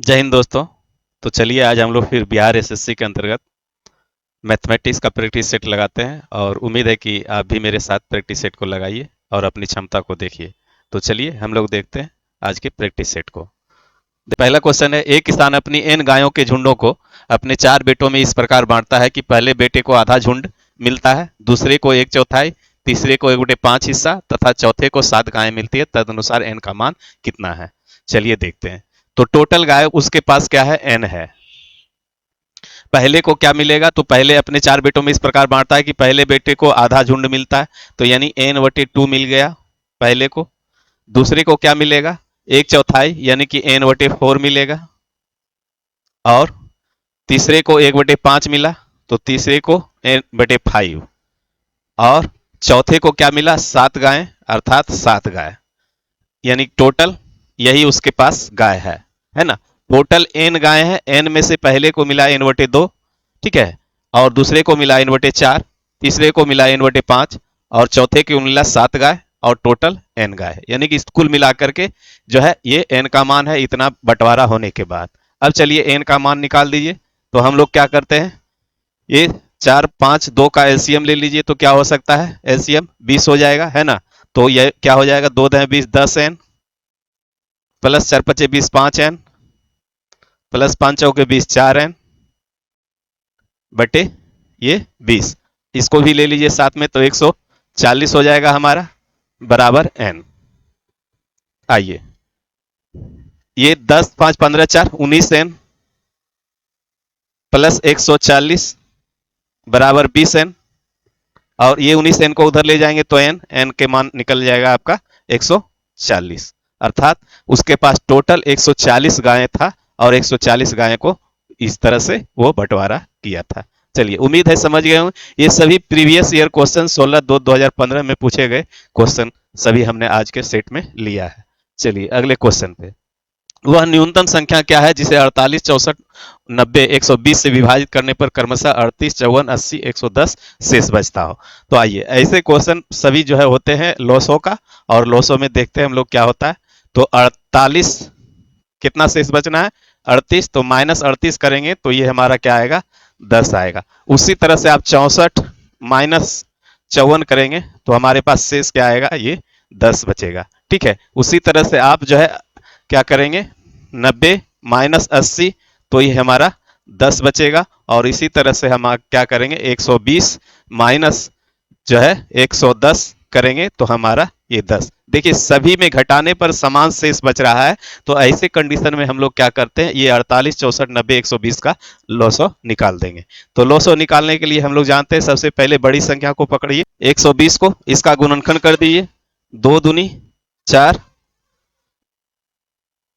जय हिंद दोस्तों। तो चलिए आज हम लोग फिर बिहार एसएससी के अंतर्गत मैथमेटिक्स का प्रैक्टिस सेट लगाते हैं और उम्मीद है कि आप भी मेरे साथ प्रैक्टिस सेट को लगाइए और अपनी क्षमता को देखिए। तो चलिए हम लोग देखते हैं आज के प्रैक्टिस सेट को। पहला क्वेश्चन है, एक किसान अपनी एन गायों के झुंडों को अपने 4 बेटों में इस प्रकार बांटता है कि पहले बेटे को आधा झुंड मिलता है, दूसरे को 1/4, तीसरे को 1/5 हिस्सा तथा चौथे को 7 गायें मिलती है। तदनुसार एन का मान कितना है? चलिए देखते हैं। तो टोटल गाय उसके पास क्या है? एन है। पहले को क्या मिलेगा? तो पहले अपने 4 बेटों में इस प्रकार बांटता है कि पहले बेटे को आधा झुंड मिलता है, तो यानी n/2 मिल गया पहले को। दूसरे को क्या मिलेगा? 1/4 यानी कि n/4 मिलेगा। और तीसरे को 1/5 मिला, तो तीसरे को n/5। और चौथे को क्या मिला? 7 गायें, अर्थात 7 गाय, यानी टोटल यही उसके पास गाय है ना। टोटल एन गाय है, एन में से पहले को मिला n/2, ठीक है, और दूसरे को मिला n/4, तीसरे को मिला n/5 और चौथे को मिला 7 गाय और टोटल एन गाय है, यानी कि कुल मिलाकर के जो है ये एन का मान है, इतना बंटवारा होने के बाद। अब चलिए एन का मान निकाल दीजिए। तो हम लोग क्या करते हैं, ये 4, 5, 2 का एलसीएम ले लीजिए। तो क्या हो सकता है? एलसीएम 20 हो जाएगा, है ना। तो ये क्या हो जाएगा? 2 10 20, 10n प्लस 4 5 20, 5n प्लस 5 चौके 20, 4n बटे ये 20। इसको भी ले लीजिए साथ में, तो 140 हो जाएगा हमारा, बराबर n। आइए, ये 10 5 15 4 19n प्लस 140 बराबर 20n, और ये 19n को उधर ले जाएंगे तो n के मान निकल जाएगा आपका 140। अर्थात उसके पास टोटल 140 गायें था और 140 गायें को इस तरह से वो बंटवारा किया था। चलिए, उम्मीद है समझ गए होंगे। ये सभी प्रीवियस ईयर क्वेश्चन 16/2/2015 में पूछे गए क्वेश्चन सभी हमने आज के सेट में लिया है। चलिए अगले क्वेश्चन पे। वह न्यूनतम संख्या क्या है जिसे 48, 64, 90, 120 से विभाजित करने पर क्रमशः 38, 54, 80, 110 शेष बचता हो? तो आइए, ऐसे क्वेश्चन सभी जो है होते हैं लॉसो का, और लॉसो में देखते हैं हम लोग क्या होता है। तो 48 कितना शेष बचना है? 38, तो -38 करेंगे तो ये हमारा क्या आएगा? 10 आएगा। उसी तरह से आप 64 माइनस 54 करेंगे तो हमारे पास शेष क्या आएगा? ये 10 बचेगा, ठीक है। उसी तरह से आप जो है क्या करेंगे? 90 माइनस 80, तो ये हमारा 10 बचेगा। और इसी तरह से हम क्या करेंगे? 120 माइनस जो है 110 करेंगे तो हमारा ये 10। देखिए, सभी में घटाने पर समान शेष बच रहा है, तो ऐसे कंडीशन में हम लोग क्या करते हैं, ये 48, 64, 90, 120 का लॉसो निकाल देंगे। तो लॉसो निकालने के लिए हम लोग जानते हैं, सबसे पहले बड़ी संख्या को पकड़िए, 120 को, इसका गुणनखंड कर दीजिए। 2 दूनी 4,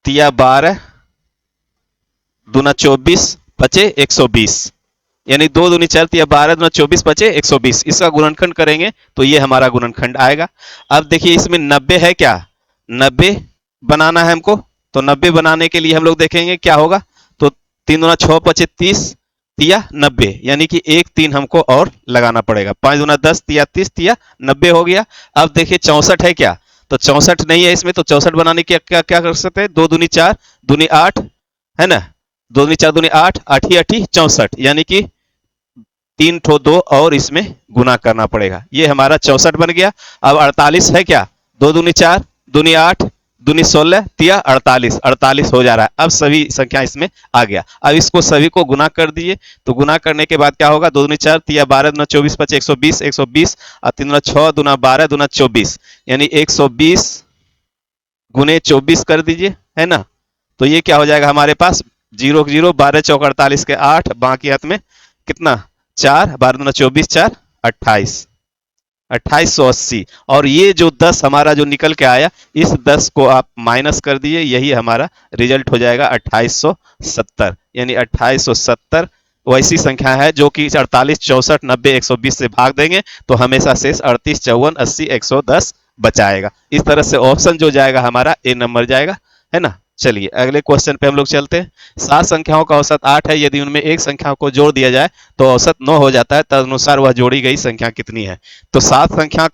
तिया 12, दूना 24, बचे 120, यानी 2 दूनी 4 तिया 12, दूना 24, बचे 120। इसका गुणनखंड करेंगे तो ये हमारा गुणनखंड आएगा। अब देखिए, इसमें 90 है क्या? 90 बनाना है हमको, तो 90 बनाने के लिए हम लोग देखेंगे क्या होगा। तो 3 दूना 6, 25, 30, तिया 90, यानी कि 1 3 हमको और लगाना पड़ेगा। 5 दूना 10, तिया 30, तिया 90 हो गया। अब देखिए 64 है क्या? तो 64 नहीं है इसमें, तो 64 बनाने की क्या क्या कर सकते हैं? 2 दूनी 4, दूनी 8, है ना। 2 दूनी 4, दूनी 8, 8 ही 8 ही 64, यानी कि 3 ठो 2 और इसमें गुना करना पड़ेगा। ये हमारा 64 बन गया। अब 48 है क्या? 2 दूनी 4, दूनी 8, दूनी 16, तिया 48, 48 हो जा रहा है। अब सभी संख्या इसमें आ गया। अब इसको सभी को गुना कर दिए, तो गुना करने के बाद क्या होगा? 2 दूनी 4, तिया 12, दूना 24, 25, 120, 120 और 3 दूना 6, दूना 12, दूना 24, यानी 120 गुने 24 कर दीजिए, है ना। तो ये क्या हो जाएगा हमारे पास? 0 0, 12 चौक 48 के 8, बाकी हाथ में कितना? 4, 12 दूना 24, 4 28, 2880। और ये जो 10 हमारा जो निकल के आया, इस 10 को आप माइनस कर दिए, यही हमारा रिजल्ट हो जाएगा 2870, यानी 2870 वैसी संख्या है जो कि 48, 64, 90, 120 से भाग देंगे तो हमेशा शेष 38, 54, 80, 110 बचाएगा। इस तरह से ऑप्शन जो जाएगा हमारा ए नंबर जाएगा, है ना। चलिए अगले क्वेश्चन पे हम लोग चलते हैं। 7 संख्याओं का औसत 8 है, यदि उनमें एक संख्या को जोड़ दिया जाए तो औसत 9 हो जाता है, तदनुसार वह जोड़ी गई संख्या कितनी है? तो 7 संख्या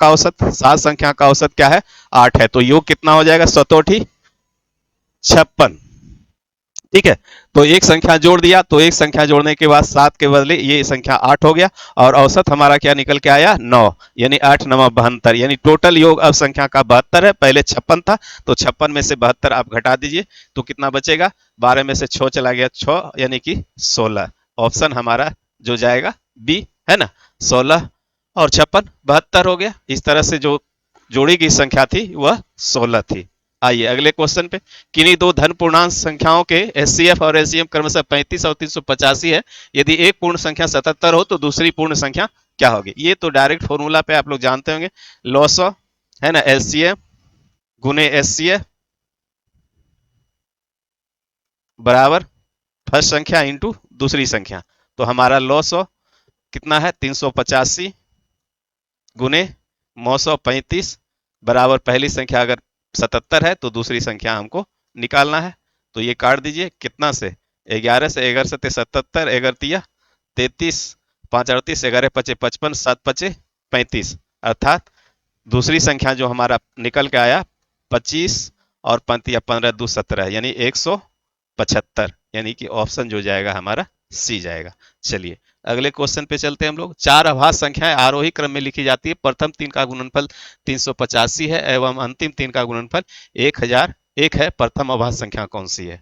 का औसत क्या है? 8 है, तो योग कितना हो जाएगा? 7 56, ठीक है। तो एक संख्या जोड़ दिया, तो एक संख्या जोड़ने के बाद 7 के बदले ये संख्या 8 हो गया, और औसत हमारा क्या निकल के आया, 9। यानी 8 9 72, यानी टोटल योग अब संख्या का 72 है, पहले 56 था, तो 56 में से 72 आप घटा दीजिए तो कितना बचेगा, 12 में से 6 चला गया, 6 यानी कि 16। ऑप्शन हमारा जो जाएगा बी, है ना। 16 और 56 72 हो गया। इस तरह से जो जोड़ी गई संख्या थी वह 16 थी। आइए अगले क्वेश्चन पे। किन्हीं दो धन पूर्णांक संख्याओं के एचसीएफ और एलसीएम क्रमशः 35 और 385 है। यदि एक पूर्ण संख्या 77 हो तो दूसरी पूर्ण संख्या क्या होगी। ये तो डायरेक्ट फॉर्मूला पे आप लोग जानते होंगे, लॉस ऑफ, है ना, एलसीएम गुने एचसीएफ बराबर फर्स्ट संख्या इंटू दूसरी संख्या। तो हमारा लॉस ऑफ कितना है, 385 गुने 935 बराबर पहली संख्या अगर 77 है तो दूसरी संख्या हमको निकालना है। तो ये काट दीजिए, कितना से, 11 से, 11 सत्ते 77, 11 तिया 33, 5 38, 11 पचे 55, 7 पचे 35, अर्थात दूसरी संख्या जो हमारा निकल के आया 25 और 15 15 2 17, यानी 175, यानी कि ऑप्शन जो जाएगा हमारा सी जाएगा। चलिए अगले क्वेश्चन पे चलते हैं हम लोग। चार अभाज्य संख्याएं आरोही क्रम में लिखी जाती है। प्रथम तीन का गुणनफल 385 है एवं अंतिम तीन का गुणनफल 1001 है। प्रथम अभाज्य संख्या कौन सी है।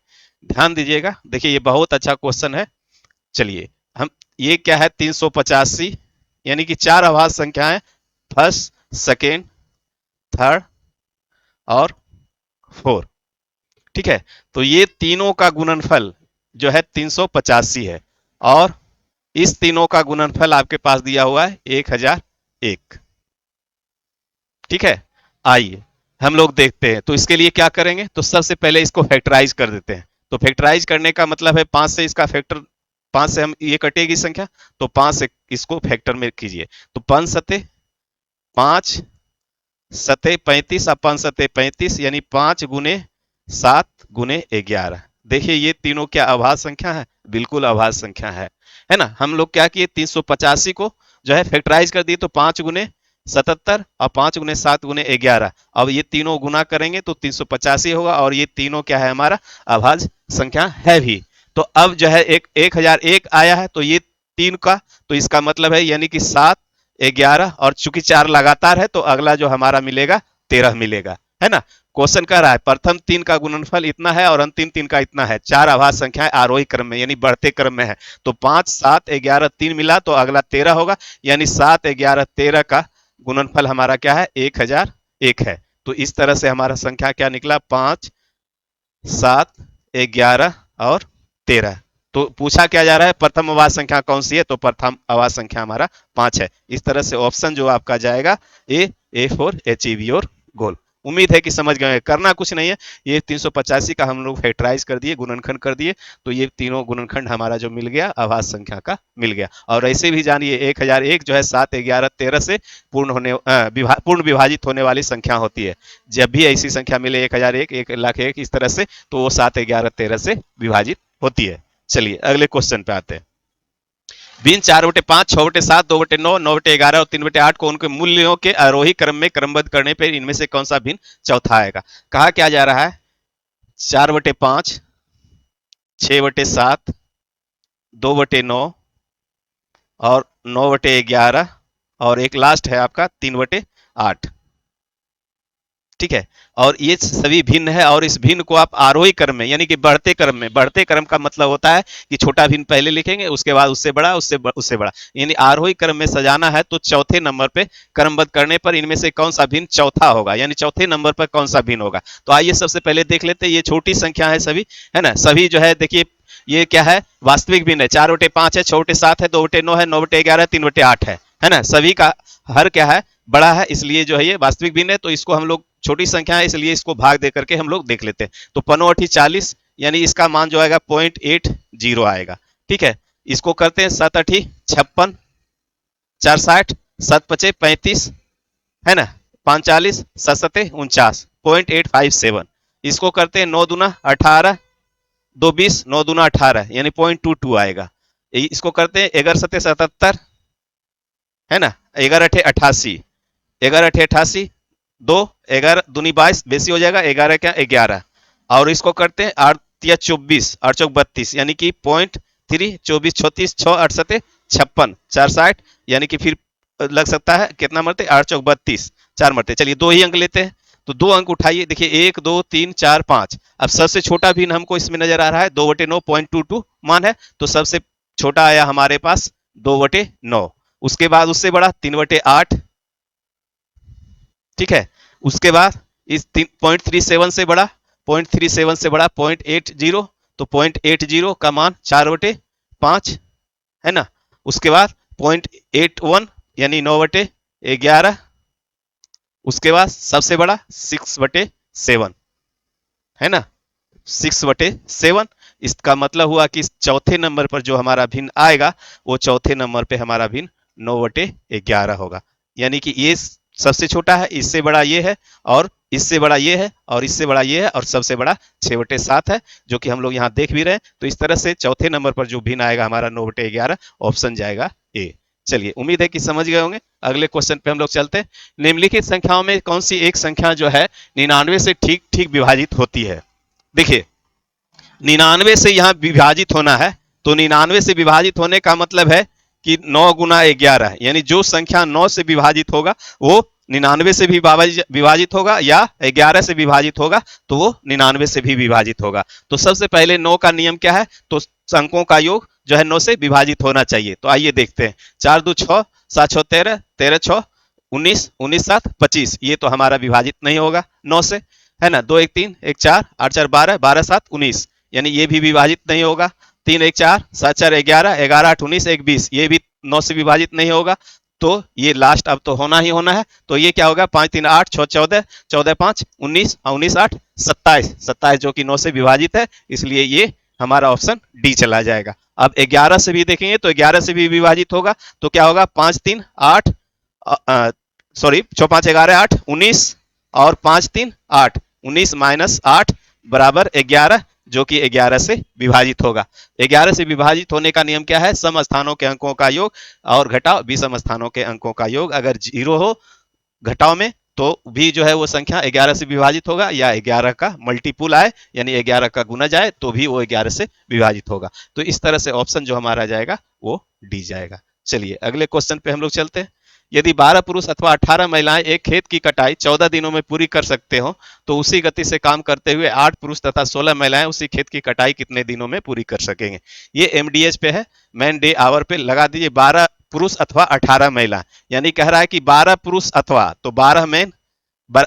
ध्यान दीजिएगा, देखिए ये बहुत अच्छा क्वेश्चन है। चलिए हम, ये क्या है, 385, यानी कि चार अभाज्य संख्याएं, फर्स्ट सेकेंड थर्ड और फोर। ठीक है, तो ये तीनों का गुणनफल जो है 385 है, और इस तीनों का गुणनफल आपके पास दिया हुआ है 1001। ठीक है, आइए हम लोग देखते हैं। तो इसके लिए क्या करेंगे, तो सबसे पहले इसको फैक्टराइज कर देते हैं। तो फैक्टराइज करने का मतलब है 5 से इसका फैक्टर, 5 से हम ये कटेगी संख्या, तो 5 से इसको फैक्टर में कीजिए। तो 5 सते 5 सते 35, अब 5 सते 35, यानी 5 गुने 7 गुने 11। देखिए ये तीनों क्या अभाज्य संख्या है, बिल्कुल अभाज्य संख्या है ना। हम लोग क्या किए, 385 को जो है फैक्टराइज कर दिए, तो 5 गुने 77 और 5 गुने 7 गुने 11। अब ये तीनों गुना करेंगे तो 385 होगा, और ये तीनों क्या है, हमारा अभाज्य संख्या है भी। तो अब जो है एक 1001 आया है, तो ये तीन का, तो इसका मतलब है यानी कि 7 11, और चूंकि 4 लगातार है तो अगला जो हमारा मिलेगा 13 मिलेगा, है ना। क्वेश्चन कह रहा है प्रथम तीन का गुणनफल इतना है और अंतिम तीन का इतना है। चार अभाज्य संख्याएं आरोही क्रम में यानी बढ़ते क्रम में है। तो 5 7 11 3 मिला तो अगला 13 होगा, यानी 7 11 13 का गुणनफल हमारा क्या है, 1001 है। तो इस तरह से हमारा संख्या क्या निकला, 5 7 11 और 13। तो पूछा क्या जा रहा है, प्रथम अभाज्य संख्या कौन सी है, तो प्रथम अभाज्य संख्या हमारा 5 है। इस तरह से ऑप्शन जो आपका जाएगा A for achieve your goal. उम्मीद है कि समझ गए। करना कुछ नहीं है, ये 385 का हम लोग फैक्टराइज कर दिए, गुणनखंड कर दिए, तो ये तीनों गुणनखंड हमारा जो मिल गया अभाज्य संख्या का मिल गया। और ऐसे भी जानिए 1001 जो है 7 11 13 से पूर्ण विभाजित होने वाली संख्या होती है। जब भी ऐसी संख्या मिले 1001 1,01,000 इस तरह से, तो वो 7 11 13 से विभाजित होती है। चलिए अगले क्वेश्चन पे आते हैं। बिन 4/5 6/7 2/9 9/11 और 3/8 को उनके मूल्यों के आरोही क्रम में क्रमबद्ध करने पर इनमें से कौन सा भिन्न चौथा आएगा। कहा क्या जा रहा है, 4/5 6/7 2/9 और 9/11 और एक लास्ट है आपका 3/8। ठीक है, और ये सभी भिन्न है, और इस भिन्न को आप आरोही क्रम में यानी कि बढ़ते क्रम में, बढ़ते क्रम का मतलब होता है कि छोटा भिन्न पहले लिखेंगे, उसके बाद उससे बड़ा, उससे बड़ा, यानी आरोही क्रम में सजाना है। तो चौथे नंबर पे क्रमबद्ध करने पर इनमें से कौन सा भिन्न चौथा होगा, यानी चौथे नंबर पर कौन सा भिन्न होगा। तो आइए सबसे पहले देख लेते हैं, ये छोटी संख्या है सभी, है ना, सभी जो है देखिए ये क्या है, वास्तविक भिन्न है। 4/5 है, 6/7 है, 2/9 है, 9/11 है, 3/8 है ना। सभी का हर क्या है, बड़ा है, इसलिए जो है ये वास्तविक भिन्न है। तो इसको हम लोग छोटी संख्या है इसलिए इसको भाग दे करके हम लोग देख लेते हैं। तो 5 40, यानी इसका मान जो आएगा 0.80 आएगा। ठीक है, इसको करते हैं 7 8 56 4 60 7 5 35, है ना, 5 40 7 7 49 0.857। इसको करते हैं 9 दूना 18 2 20 9 दूना 18, यानी 0.22 आएगा। इसको करते हैं 11 7 77, है ना, 11 8 88, 11 8 88 2 11 दूनी 22 बेसी हो जाएगा, 11 क्या 11, और इसको करते हैं 8 तिया 24, 8 चौक 32, यानी कि 0.3, 24 36, 6 8 7 56, 460, यानी कि फिर लग सकता है कितना मरते, 8 चौक 32, 4 मरते। चलिए दो ही अंक लेते हैं, तो दो अंक उठाइए, देखिए 1 2 3 4 5। अब सबसे छोटा भिन्न हमको इसमें नजर आ रहा है, 2/9 0.22 मान है, तो सबसे छोटा आया हमारे पास 2/9। उसके बाद उससे बड़ा 3/8, ठीक है। उसके बाद इस 0.37 से बड़ा, 0.37 से बड़ा 0.80, तो 0.80 का मान 4/5 है ना। उसके बाद 0.81 यानी 9/11। उसके बाद सबसे बड़ा 6/7 है ना, 6/7। इसका मतलब हुआ कि चौथे नंबर पर जो हमारा भिन्न आएगा वो चौथे नंबर पे हमारा भिन्न 9/11 होगा। यानी कि ये सबसे छोटा है, इससे बड़ा ये है, और इससे बड़ा ये है, और इससे बड़ा ये है, और सबसे बड़ा 6/7 है, जो कि हम लोग यहाँ देख भी रहे हैं। तो इस तरह से चौथे नंबर पर जो भिन्न आएगा हमारा 9/11, ऑप्शन जाएगा ए। चलिए उम्मीद है कि समझ गए होंगे। अगले क्वेश्चन पे हम लोग चलते हैं। निम्नलिखित संख्याओं में कौन सी एक संख्या जो है 99 से ठीक ठीक विभाजित होती है। देखिए 99 से यहाँ विभाजित होना है, तो 99 से विभाजित होने का मतलब है कि 9 गुना 11, यानी जो संख्या 9 से विभाजित होगा वो 99 से भी विभाजित होगा, या 11 से विभाजित होगा तो वो 99 से भी विभाजित होगा। तो सबसे पहले 9 का नियम क्या है, तो अंकों का योग जो है 9 से विभाजित होना चाहिए। तो आइए देखते हैं, 4 2 6, 7 6 13, 13 6 19, 19 7 25, ये तो हमारा विभाजित नहीं होगा 9 से, है ना। 2 1 3, 1 4, 8 4 12, 12 7 19, यानी ये भी विभाजित नहीं होगा। 3 1 4, 7 4 11, 11 8 19, 1 20, ये भी 9 से विभाजित नहीं होगा। तो ये लास्ट अब तो होना ही होना है, तो ये क्या होगा, 5 3 8, 6 14, 14 5 19, 19 8 27, 27 जो कि 9 से विभाजित है, इसलिए ये हमारा ऑप्शन डी चला जाएगा। अब 11 से भी देखेंगे तो 11 से भी विभाजित होगा, तो क्या होगा, 5 3 8, सॉरी 6 5 11 8 19, और 5 3 8, 19 माइनस 8 बराबर 11, जो कि 11 से विभाजित होगा। 11 से विभाजित होने का नियम क्या है, सम स्थानों के अंकों का योग और घटाव विषम स्थानों के अंकों का योग। अगर 0 हो घटाव में तो भी जो है वो संख्या 11 से विभाजित होगा, या 11 का मल्टीपुल आए यानी 11 का गुना जाए तो भी वो 11 से विभाजित होगा। तो इस तरह से ऑप्शन जो हमारा जाएगा वो डी जाएगा। चलिए अगले क्वेश्चन पे हम लोग चलते हैं। यदि 12 पुरुष अथवा 18 महिलाएं एक खेत की कटाई 14 दिनों में पूरी कर सकते हो, तो उसी गति से काम करते हुए 8 पुरुष तथा 16 महिलाएं उसी खेत की कटाई कितने दिनों में पूरी कर सकेंगे। ये एमडीएच पे है, मैन डे आवर पे लगा दीजिए 12 पुरुष अथवा 18 महिला, यानी कह रहा है कि 12 पुरुष अथवा, तो 12 मैन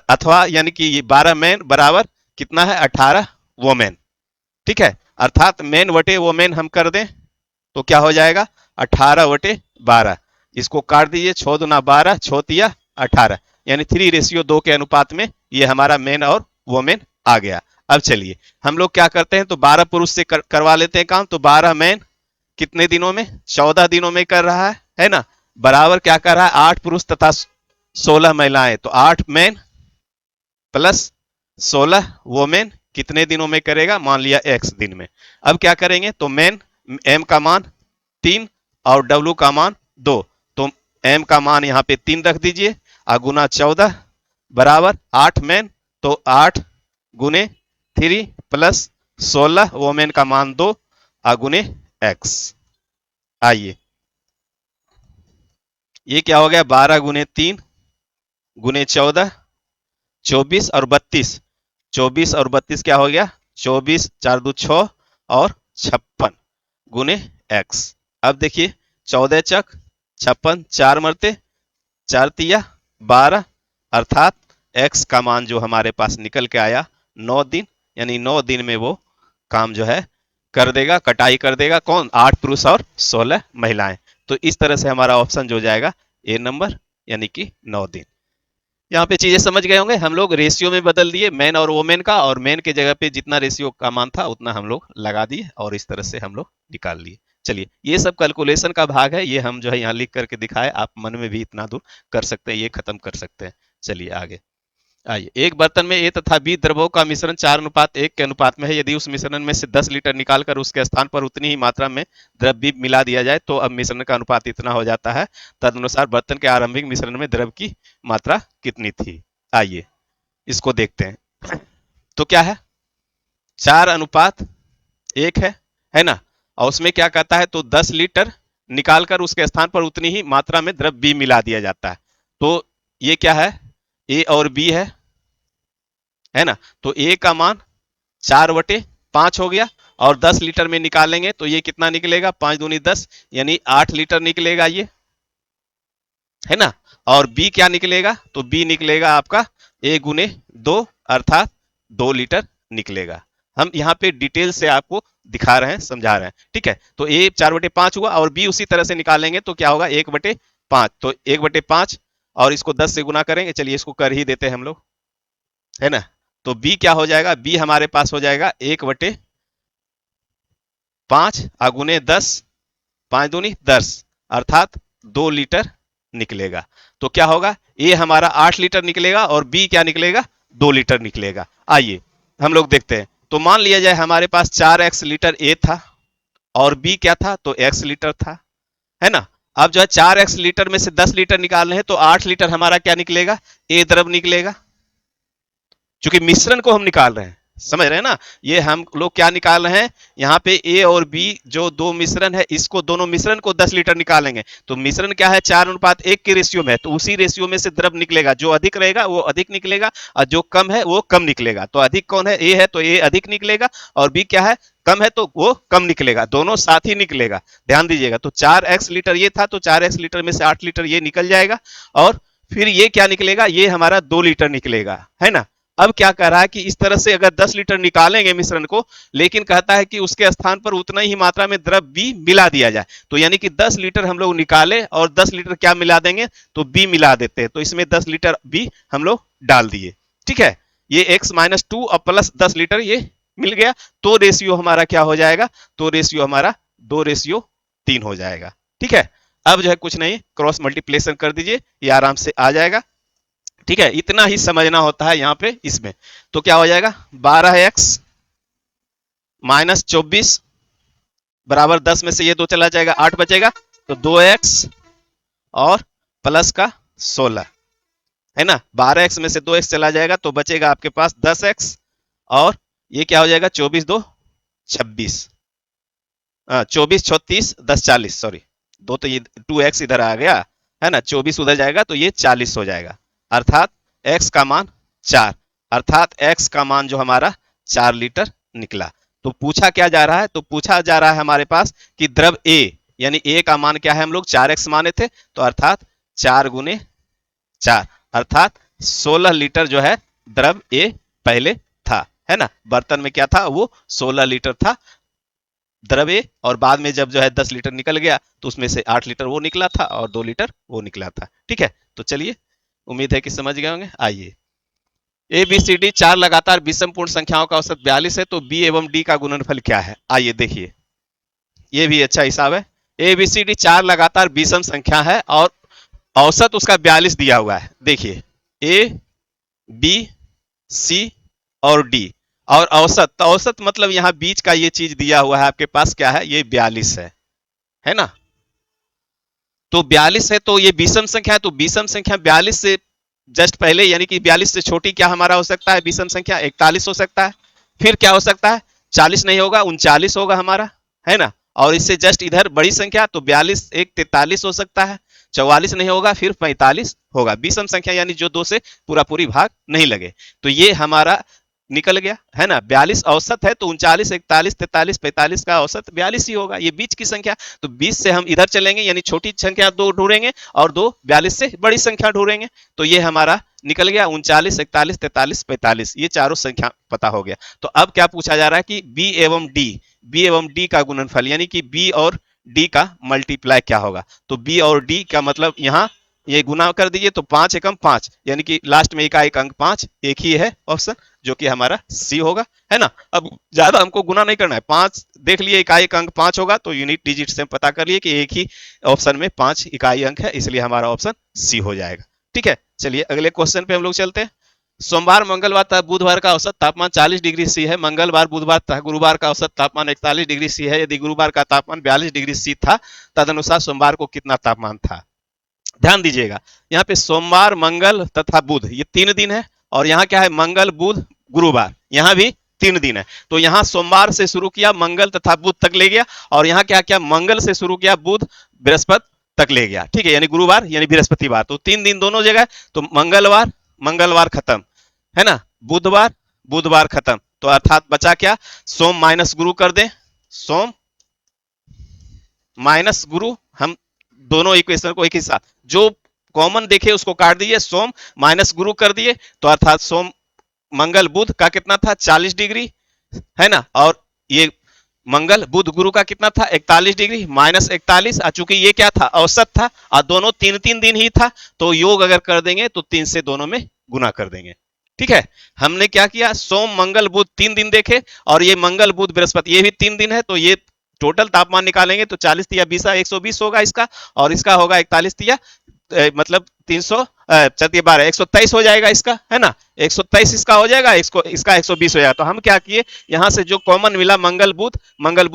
अथवा, यानी कि ये 12 मैन बराबर कितना है, 18 वोमेन, ठीक है। अर्थात मैन वटे वोमेन हम कर दें तो क्या हो जाएगा, 18/12। इसको काट दीजिए, 6 दूना 12, 6 तिया 18, यानी 3:2 के अनुपात में ये हमारा मैन और वोमेन आ गया। अब चलिए हम लोग क्या करते हैं, तो 12 पुरुष से करवा लेते हैं काम। तो 12 मैन कितने दिनों में, 14 दिनों में कर रहा है ना, बराबर क्या कर रहा है, 8 पुरुष तथा 16 महिलाएं, तो 8 मैन प्लस 16 वोमेन कितने दिनों में करेगा, मान लिया x दिन में। अब क्या करेंगे, तो मैन m का मान 3 और w का मान 2, तो m का मान यहाँ पे 3 रख दीजिए, गुना 14 बराबर 8 मैन, तो 8 गुने 3 प्लस 16 वोमेन का मान 2 गुने x। आइए ये क्या हो गया, 12 गुने 3 गुने 14, 24 और 32, 24 और 32 क्या हो गया, 24 4 2 6 और 56 गुने x। अब देखिए 14 चक 56, 4 मरते 4 तिया 12, अर्थात x का मान जो हमारे पास निकल के आया 9 दिन, यानी 9 दिन में वो काम जो है कर देगा, कटाई कर देगा। कौन, 8 पुरुष और 16 महिलाएं। तो इस तरह से हमारा ऑप्शन जो जाएगा ए नंबर, यानी कि 9 दिन। यहाँ पे चीजें समझ गए होंगे, हम लोग रेशियो में बदल दिए मैन और वोमेन का, और मैन के जगह पे जितना रेशियो का मान था उतना हम लोग लगा दिए, और इस तरह से हम लोग निकाल लिए। चलिए ये सब कैलकुलेशन का भाग है, ये हम जो है यहाँ लिख करके दिखाए, आप मन में भी इतना दूर कर सकते हैं, ये खत्म कर सकते हैं। चलिए आगे आइए, एक बर्तन में ए तथा बी द्रवों का मिश्रण 4:1 के अनुपात में है। यदि उस मिश्रण में से 10 लीटर निकालकर उसके स्थान पर उतनी ही मात्रा में द्रव भी मिला दिया जाए तो अब मिश्रण का अनुपात इतना हो जाता है। तदनुसार बर्तन के आरंभिक मिश्रण में द्रव की मात्रा कितनी थी। आइए इसको देखते हैं। तो क्या है, 4:1 एक है ना। और उसमें क्या कहता है, तो 10 लीटर निकालकर उसके स्थान पर उतनी ही मात्रा में द्रव बी मिला दिया जाता है। तो ये क्या है, ए और बी है ना। तो ए का मान 4/5 हो गया, और 10 लीटर में निकालेंगे तो ये कितना निकलेगा, 5 दूनी 10, यानी 8 लीटर निकलेगा ये, है ना। और बी क्या निकलेगा, तो बी निकलेगा आपका A×2, अर्थात 2 लीटर निकलेगा। हम यहाँ पे डिटेल से आपको दिखा रहे हैं, समझा रहे हैं, ठीक है। तो ए 4/5 हुआ, और बी उसी तरह से निकालेंगे तो क्या होगा, 1/5। तो 1/5 और इसको 10 से गुना करेंगे, चलिए इसको कर ही देते हैं हम लोग, है ना। तो बी क्या हो जाएगा, बी हमारे पास हो जाएगा 1/5 अगुने 10, 5 दूनी 10, अर्थात 2 लीटर निकलेगा। तो क्या होगा, ए हमारा 8 लीटर निकलेगा और बी क्या निकलेगा, 2 लीटर निकलेगा। आइए हम लोग देखते हैं। तो मान लिया जाए हमारे पास 4x लीटर ए था, और बी क्या था, तो x लीटर था, है ना। अब जो है 4x लीटर में से 10 लीटर निकालने हैं, तो 8 लीटर हमारा क्या निकलेगा, ए द्रव निकलेगा, क्योंकि मिश्रण को हम निकाल रहे हैं, समझ रहे हैं ना। ये हम लोग क्या निकाल रहे हैं, यहाँ पे ए और बी जो दो मिश्रण है, इसको दोनों मिश्रण को 10 लीटर निकालेंगे। तो मिश्रण क्या है, 4:1 के रेशियो में है, तो उसी रेशियो में से द्रव निकलेगा, जो अधिक रहेगा वो अधिक निकलेगा, और जो कम है वो कम निकलेगा। तो अधिक कौन है, ए है, तो ए अधिक निकलेगा, और बी क्या है, कम है, तो वो कम निकलेगा, दोनों साथ ही निकलेगा। ध्यान दीजिएगा, तो 4x लीटर ये था, तो 4x लीटर में से 8 लीटर ये निकल जाएगा, और फिर ये क्या निकलेगा, ये हमारा 2 लीटर निकलेगा, है ना। अब क्या कह रहा है कि इस तरह से अगर 10 लीटर निकालेंगे मिश्रण को, लेकिन कहता है कि उसके स्थान पर उतना ही मात्रा में द्रव बी मिला दिया जाए। तो यानी कि 10 लीटर हम लोग निकाले और 10 लीटर क्या मिला देंगे, तो बी मिला देते हैं। तो इसमें 10 लीटर बी हम लोग डाल दिए, ठीक है। ये x-2 और प्लस 10 लीटर ये मिल गया, तो रेशियो हमारा क्या हो जाएगा, तो रेशियो हमारा 2:3 हो जाएगा, ठीक है। अब जो है कुछ नहीं, क्रॉस मल्टीप्लेशन कर दीजिए, ये आराम से आ जाएगा, ठीक है। इतना ही समझना होता है यहाँ पे इसमें। तो क्या हो जाएगा, 12x-24 बराबर 10 में से ये 2 चला जाएगा, 8 बचेगा, तो 2x और प्लस का 16, है ना। 12x में से 2x चला जाएगा तो बचेगा आपके पास 10x, और ये क्या हो जाएगा, 24×2 = 26, 24×36 = 10, 40, सॉरी, दो तो ये 2x इधर आ गया, है ना, 24 उधर जाएगा तो ये 40 हो जाएगा, अर्थात x का मान 4, अर्थात x का मान जो हमारा 4 लीटर निकला। तो पूछा क्या जा रहा है, तो पूछा जा रहा है हमारे पास कि द्रव A, यानी A का मान क्या है, हम लोग 4x माने थे, तो अर्थात 4×4, अर्थात 16 लीटर जो है द्रव A पहले था, है ना। बर्तन में क्या था, वो 16 लीटर था द्रव ए, और बाद में जब जो है 10 लीटर निकल गया, तो उसमें से 8 लीटर वो निकला था और 2 लीटर वो निकला था, ठीक है। तो चलिए, उम्मीद है कि समझ गए होंगे। आइए, ए बी सी डी 4 लगातार विषम पूर्ण संख्याओं का औसत 42 है, तो बी एवं डी का गुणनफल क्या है। आइए देखिए, ये भी अच्छा हिसाब है। ए बी सी डी 4 लगातार विषम संख्या है, और औसत उसका 42 दिया हुआ है। देखिए, ए बी सी और डी, और औसत, तो औसत मतलब यहाँ बीच का ये चीज दिया हुआ है आपके पास, क्या है, ये 42 है ना। तो 42 है, तो ये विषम संख्या है, तो विषम संख्या 42 से जस्ट पहले, यानी कि 42 से छोटी क्या हमारा हो सकता है, विषम संख्या 41 हो सकता है। फिर क्या हो सकता है, 40 नहीं होगा, 39 होगा हमारा, है ना। और इससे जस्ट इधर बड़ी संख्या, तो 42 एक 43 हो सकता है, 44 नहीं होगा, फिर 45 होगा। विषम संख्या यानी जो 2 से पूरा पूरी भाग नहीं लगे। तो ये हमारा निकल गया, है ना। 42 औसत है, तो 39, 41, 43, 45 का औसत 42 ही होगा, ये बीच की संख्या। तो 20 से हम इधर चलेंगे, यानी छोटी संख्या 2 ढूंढेंगे, और 2 42 से बड़ी संख्या ढूंढेंगे, तो ये हमारा निकल गया 39, 41, 43, 45, ये चारों संख्या पता हो गया। तो अब क्या पूछा जा रहा है कि बी एवं डी का गुणनफल, यानी कि बी और डी का मल्टीप्लाई क्या होगा। तो बी और डी का मतलब यहाँ ये गुना कर दीजिए, तो 5 एकम 5, यानी कि लास्ट में एक अंक 5, एक ही है ऑप्शन, जो कि हमारा सी होगा, है ना। अब ज्यादा हमको गुना नहीं करना है, 5 देख लिए, इकाई अंक 5 होगा, तो यूनिट डिजिट से पता कर लिए कि एक ही ऑप्शन में 5 इकाई अंक है, इसलिए हमारा ऑप्शन सी हो जाएगा, ठीक है। चलिए अगले क्वेश्चन पे हम लोग चलते हैं। सोमवार, मंगलवार तथा बुधवार का औसत तापमान 40 डिग्री सी है। मंगलवार, बुधवार तथा गुरुवार का औसत तापमान 41 डिग्री सी है। यदि गुरुवार का तापमान 42 डिग्री सी था, तदनुसार सोमवार को कितना तापमान था। ध्यान दीजिएगा, यहाँ पे सोमवार, मंगल तथा बुध, ये 3 दिन है, और यहाँ क्या है, मंगल, बुध, गुरुवार, यहाँ भी 3 दिन है। तो यहां सोमवार से शुरू किया, मंगल तथा बुध तक ले गया, और यहां क्या किया, मंगल से शुरू किया, बुध बृहस्पति तक ले गया। ठीक है, यानी गुरुवार यानी बृहस्पतिवार, तो 3 दिन दोनों जगह। तो मंगलवार मंगलवार खत्म, है ना, बुधवार बुधवार खत्म, तो अर्थात बचा क्या, सोम माइनस गुरु कर दें, सोम माइनस गुरु, हम दोनों इक्वेशन को एक ही साथ जो कॉमन देखे उसको काट दिए, सोम माइनस गुरु कर दिए, तो अर्थात सोम मंगल बुध का कितना था, 40 डिग्री, है ना, और ये मंगल बुध गुरु का कितना था, 41 डिग्री माइनस 41, चूंकि ये क्या था, औसत था, और दोनों 3 3 दिन ही था, तो योग अगर कर देंगे तो 3 से दोनों में गुना कर देंगे। ठीक है, हमने क्या किया, सोम मंगल बुध 3 दिन देखे, और ये मंगल बुध बृहस्पति ये भी 3 दिन है, तो ये टोटल तापमान निकालेंगे तो 40 तिया 20 120 होगा इसका, और इसका होगा 41 तिया मतलब 300 12 123 हो जाएगा इसका, है ना, 123 इसका हो जाएगा, इसका 120 हो जाएगा। तो हम क्या किए, यहां से जो कॉमन मिला मंगल बुध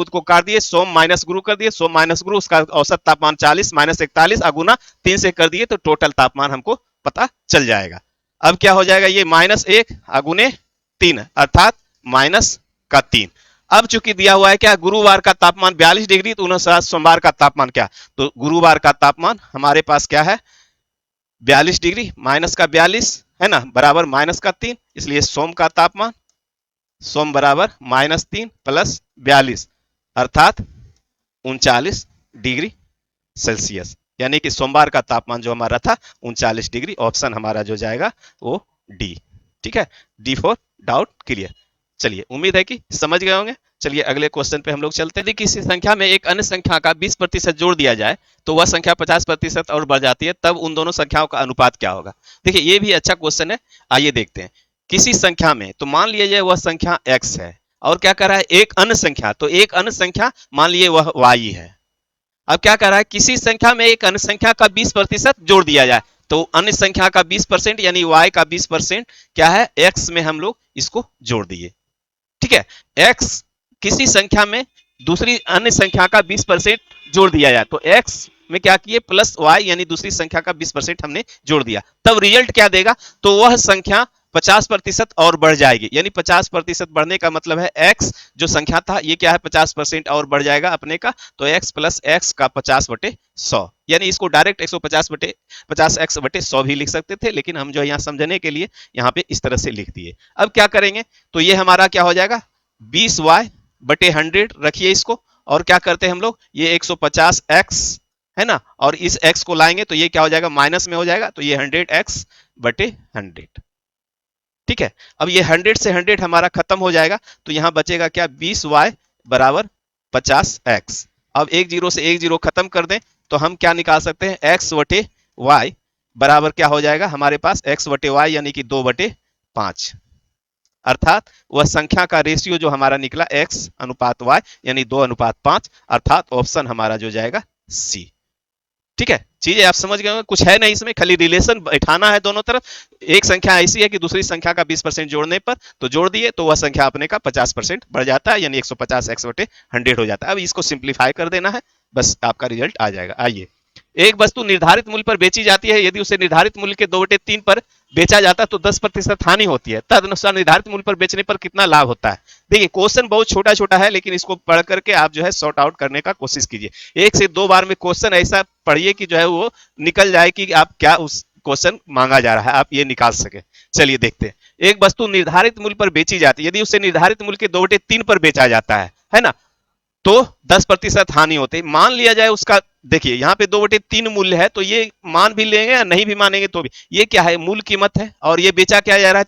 को काट दिए, सोम माइनस गुरु कर दिए, सोम माइनस गुरु उसका औसत तापमान 40 माइनस 41 अगुना 3 से कर दिए, तो टोटल तापमान हमको पता चल जाएगा। अब क्या हो जाएगा, ये -1 अगुने 3 अर्थात -3। अब चूंकि दिया हुआ है क्या, गुरुवार का तापमान 42 डिग्री, तो उन्होंने सोमवार का तापमान क्या, तो गुरुवार का तापमान हमारे पास क्या है, 42 डिग्री माइनस का 42, है ना, बराबर -3, इसलिए सोम का तापमान, सोम बराबर -3 प्लस 42 अर्थात 39 डिग्री सेल्सियस, यानी कि सोमवार का तापमान जो हमारा था 39 डिग्री, ऑप्शन हमारा जो जाएगा वो डी। ठीक है, डी फॉर डाउट क्लियर। चलिए, उम्मीद है कि समझ गए होंगे। चलिए अगले क्वेश्चन पे हम लोग चलते हैं। यदि किसी संख्या में एक अन्य संख्या का 20% जोड़ दिया जाए तो वह संख्या 50% और बढ़ जाती है, तब उन दोनों संख्याओं का अनुपात क्या होगा। देखिए ये भी अच्छा क्वेश्चन है, आइए देखते हैं। किसी संख्या में, तो मान लिया जाए वह संख्या x है, और क्या कर रहा है, एक अन्य संख्या, तो एक अन्य संख्या मान लिए वह y है। अब क्या कर रहा है, किसी संख्या में एक अन्य संख्या का 20% जोड़ दिया जाए, तो अन्य संख्या का 20% यानी y का 20% क्या है, x में हम लोग इसको जोड़ दिए। ठीक है, x किसी संख्या में दूसरी अन्य संख्या का 20% जोड़ दिया जाए, तो x में क्या किए, प्लस y यानी दूसरी संख्या का 20% हमने जोड़ दिया, तब रिजल्ट क्या देगा, तो वह संख्या 50% और बढ़ जाएगी। यानी 50% बढ़ने का मतलब है x जो संख्या था ये क्या है, 50% और बढ़ जाएगा अपने का, तो x प्लस x का 50/100, यानी इसको डायरेक्ट 150x/100 भी लिख सकते थे, लेकिन हम जो यहाँ समझने के लिए यहाँ पे इस तरह से लिख दिए। अब क्या करेंगे, तो ये हमारा क्या हो जाएगा, 20y/100 रखिए इसको, और क्या करते हैं हम लोग, ये 150x है ना, और इस x को लाएंगे तो ये क्या हो जाएगा, माइनस में हो जाएगा, तो ये 100x/100। ठीक है, अब ये 100 से 100 हमारा खत्म हो जाएगा, तो यहां बचेगा क्या, 20y बराबर 50x। अब एक जीरो से एक जीरो खत्म कर दें तो हम क्या निकाल सकते हैं, x/y बराबर क्या हो जाएगा हमारे पास, x/y यानी कि 2/5, अर्थात वह संख्या का रेशियो जो हमारा निकला x/y यानी 2/5, अर्थात ऑप्शन हमारा जो जाएगा सी। ठीक है, चीजें आप समझ गए, कुछ है नहीं इसमें, खाली रिलेशन बैठाना है दोनों तरफ। एक संख्या ऐसी है कि दूसरी संख्या का 20% जोड़ने पर, तो जोड़ दिए तो वह संख्या अपने का 50% बढ़ जाता है, यानी 150x/100 हो जाता है। अब इसको सिंप्लीफाई कर देना है, बस आपका रिजल्ट आ जाएगा। आइए, एक वस्तु निर्धारित मूल्य पर बेची जाती है, यदि उसे निर्धारित मूल्य के 2/3 पर बेचा जाता है तो 10% हानि होती है, तदनुसार निर्धारित मूल्य पर बेचने पर कितना लाभ होता है। देखिए क्वेश्चन बहुत छोटा छोटा है, लेकिन इसको पढ़ करके आप जो है सॉर्ट आउट करने का कोशिश कीजिए। 1 से 2 बार में क्वेश्चन ऐसा पढ़िए कि जो है वो निकल जाए कि आप क्या उस क्वेश्चन मांगा जा रहा है आप ये निकाल सके। चलिए देखते हैं, एक वस्तु निर्धारित मूल्य पर बेची जाती है, यदि उसे निर्धारित मूल्य के 2/3 पर बेचा जाता है ना, तो 10% हानि होते। मान लिया जाए उसका, देखिए यहाँ पे 2/3 मूल्य है, तो ये मान भी लेंगे या नहीं भी मानेंगे तो भी, ये क्या है, मूल कीमत है, और ये बेचा क्या जा रहा है,